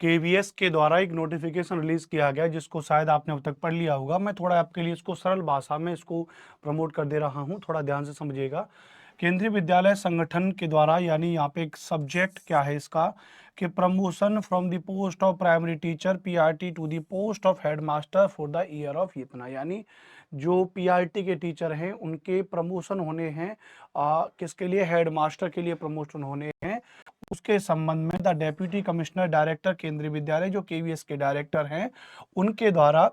KVS के द्वारा एक नोटिफिकेशन रिलीज किया गया जिसको शायद आपने अब तक पढ़ लिया होगा। मैं थोड़ा आपके लिए इसको सरल भाषा में इसको प्रमोट कर दे रहा हूँ, थोड़ा ध्यान से समझिएगा। केंद्रीय विद्यालय संगठन के द्वारा, यानी यहाँ पे एक सब्जेक्ट क्या है इसका, कि promotion from the post of primary teacher PRT to the post of headmaster for the year of इतना, यानी जो पीआरटी के टीचर हैं उनके प्रमोशन होने हैं, किसके लिए, हेडमास्टर के लिए प्रमोशन होने हैं। उसके संबंध में द डेप्यूटी कमिश्नर डायरेक्टर केंद्रीय विद्यालय, जो केवीएस के डायरेक्टर हैं, उनके द्वारा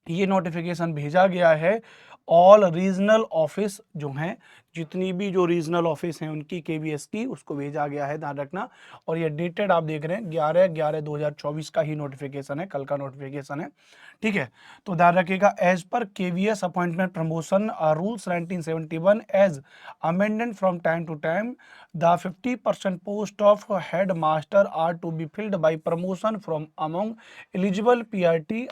ये नोटिफिकेशन भेजा गया है। ऑल रीजनल ऑफिस जो हैं, जितनी भी जो रीजनल ऑफिस हैं उनकी केवीएस की, उसको भेजा गया है, ध्यान रखना। और ये डेटेड आप देख रहे हैं 11/11/2024 का ही नोटिफिकेशन है, कल का नोटिफिकेशन है, ठीक है। तो ध्यान रखिएगा, as per KVS appointment promotion rules 1971 as amended from time to time, the 50% post of head master are to be filled by promotion from among eligible PRT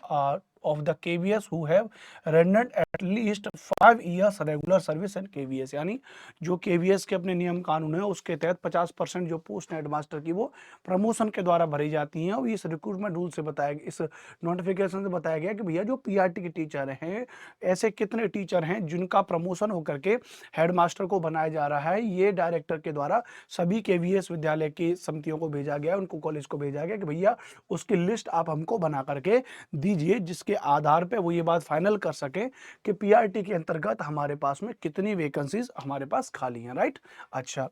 of the KVS who have rendered at least 5 years regular service in KVS, यानी जो KVS के अपने नियम कानून है उसके तहत 50% जो पोस्ट हेडमास्टर की वो प्रमोशन के द्वारा भरी जाती हैं। और इस रिक्रूटमेंट रूल से बताया गया, इस नोटिफिकेशन से बताया गया कि भैया जो पीआरटी के टीचर हैं, ऐसे कितने टीचर हैं जिनका प्रमोशन होकर के हेडमास्टर को बनाया जा रहा है, ये डायरेक्टर के द्वारा सभी केवीएस विद्यालय की समितियों को भेजा गया, उनको कॉलेज को भेजा गया कि भैया उसकी लिस्ट आप हमको बना करके दीजिए, जिसके आधार पे वो ये बात फाइनल कर सके कि पीआरटी के अंतर्गत हमारे पास में कितनी वैकेंसीज हमारे पास खाली हैं, राइट। अच्छा,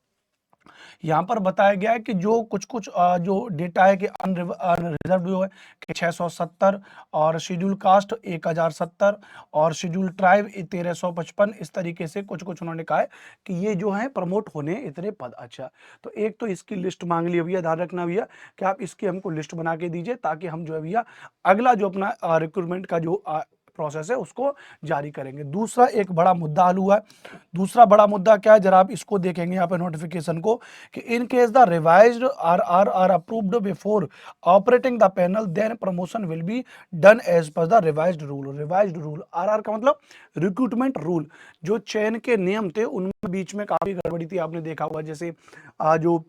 यहाँ पर बताया गया है कि जो कुछ कुछ जो डेटा है कि अनरिजर्व जो है कि 670, और शेड्यूल कास्ट 1070, और शेड्यूल ट्राइब 1355, इस तरीके से कुछ कुछ उन्होंने कहा है कि ये जो है प्रमोट होने इतने पद। अच्छा, तो एक तो इसकी लिस्ट मांग लिया भैया, ध्यान रखना भैया कि आप इसकी हमको लिस्ट बना के दीजिए, ताकि हम जो है भैया अगला जो अपना रिक्रूटमेंट का जो प्रोसेस है उसको जारी करेंगे। दूसरा एक बड़ा मुद्दा हल हुआ है। दूसरा बड़ा मुद्दा क्या है, जरा आप इसको देखेंगे यहाँ पे नोटिफिकेशन को, कि in case the revised are approved before operating the panel, then promotion will be done as per the revised rule. Revised rule, R का मतलब रिक्रूटमेंट रूल, जो चयन के नियम थे उनमें बीच में काफी गड़बड़ी थी, आपने देखा होगा। जैसे जो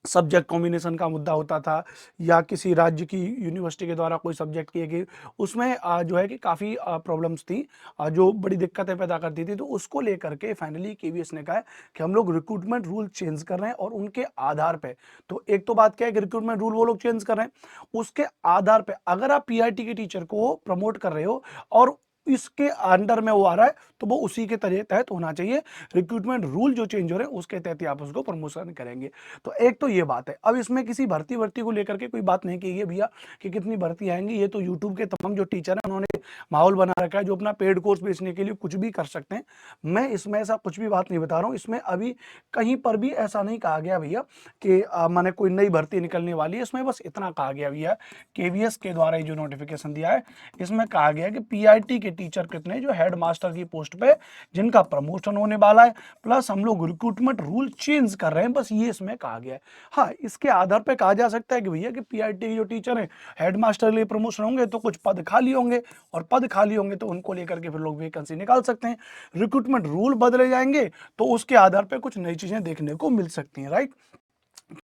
सब्जेक्ट कॉम्बिनेशन का मुद्दा होता था, या किसी राज्य की यूनिवर्सिटी के द्वारा कोई सब्जेक्ट किए गए, उसमें जो है कि काफ़ी प्रॉब्लम्स थी, जो बड़ी दिक्कतें पैदा करती थी। तो उसको लेकर के फाइनली केवीएस ने कहा है कि हम लोग रिक्रूटमेंट रूल चेंज कर रहे हैं, और उनके आधार पे, तो एक तो बात क्या है कि रिक्रूटमेंट रूल वो लोग चेंज कर रहे हैं, उसके आधार पे अगर आप पीआरटी के टीचर को प्रमोट कर रहे हो और इसके अंडर में वो आ रहा है, तो वो उसी के तहत होना चाहिए। रिक्रूटमेंट रूल जो चेंज हो रहे हैं उसके तहत ही आप उसको प्रमोशन करेंगे। तो एक तो ये बात है। अब इसमें किसी भर्ती को लेकर के कोई बात नहीं की गई भैया कि कितनी भर्ती आएंगी। ये तो यूट्यूब के तमाम जो टीचर हैं उन्होंने माहौल बना रखा है, जो अपना पेड कोर्स बेचने के लिए कुछ भी कर सकते हैं। मैं इसमें ऐसा कुछ भी बात नहीं बता रहा हूँ। इसमें अभी कहीं पर भी ऐसा नहीं कहा गया भैया कि माने कोई नई भर्ती निकलने वाली है। इसमें बस इतना कहा गया भैया, केवीएस के द्वारा जो नोटिफिकेशन दिया है, इसमें कहा गया कि पीआरटी के टीचर कितने जो हेड मास्टर की पोस्ट पे जिनका प्रमोशन होने वाला है, प्लस हम लोग रिक्रूटमेंट रूल चेंज कर रहे हैं, बस ये इसमें कहा गया है। हाँ, इसके आधार पे कहा जा सकता है कि भैया कि पीआरटी के जो टीचर हैं, हेडमास्टर के लिए प्रमोशन होंगे तो कुछ पद खाली होंगे, और पद खाली होंगे तो उनको लेकर के फिर लोग वैकेंसी निकाल सकते हैं। रिक्रूटमेंट रूल बदले जाएंगे तो उसके आधार पे कुछ नई चीजें देखने को मिल सकती हैं, राइट।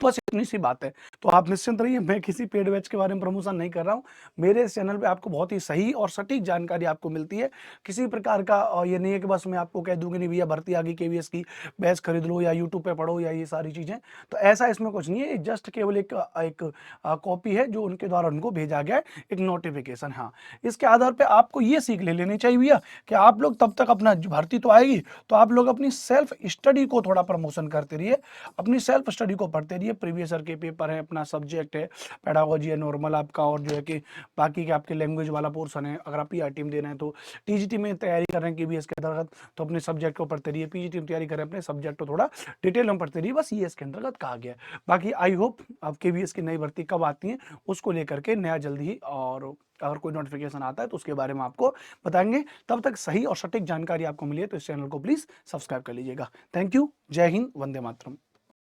बस इतनी सी बात है। तो आप निश्चिंत रहिए, मैं किसी पेड बैच के बारे में प्रमोशन नहीं कर रहा हूँ। मेरे इस चैनल पे आपको बहुत ही सही और सटीक जानकारी आपको मिलती है। किसी प्रकार का ये नहीं है कि बस मैं आपको कह दूंगी नहीं भैया भर्ती आ गई केवीएस की, बैच खरीद लो या यूट्यूब पे पढ़ो या ये सारी चीजें, तो ऐसा इसमें कुछ नहीं है। जस्ट केवल एक कॉपी है जो उनके द्वारा उनको भेजा गया है, एक नोटिफिकेशन। हाँ, इसके आधार पर आपको ये सीख ले लेनी चाहिए भैया कि आप लोग तब तक अपना भर्ती तो आएगी, तो आप लोग अपनी सेल्फ स्टडी को थोड़ा प्रमोशन करते रहिए, अपनी सेल्फ स्टडी को पढ़ते रहिए। प्रीवियस ईयर के पेपर है, अपना सब्जेक्ट है, पेडागोजी है नॉर्मल आपका, और जो है कि बाकी के आपके लैंग्वेज वाला पोर्शन है। अगर आप पीआरटी में दे रहे हैं तो टीजीटी में तैयारी कर रहे हैं केवीएस के अंतर्गत, तो अपने सब्जेक्ट को पढ़ते रहिए। पीजीटी में तैयारी कर रहे हैं, अपने सब्जेक्ट को थोड़ा डिटेल में पढ़ते रहिए, बस ये इसके अंतर्गत कहा गया है। बाकी आई होप अब केवीएस की नई भर्ती कब आती है उसको लेकर के नया जल्दी ही, और अगर कोई नोटिफिकेशन आता है तो उसके बारे में आपको बताएंगे। तब तक सही और सटीक जानकारी आपको मिली है तो इस चैनल को प्लीज सब्सक्राइब कर लीजिएगा। थैंक यू, जय हिंद, वंदे मातरम।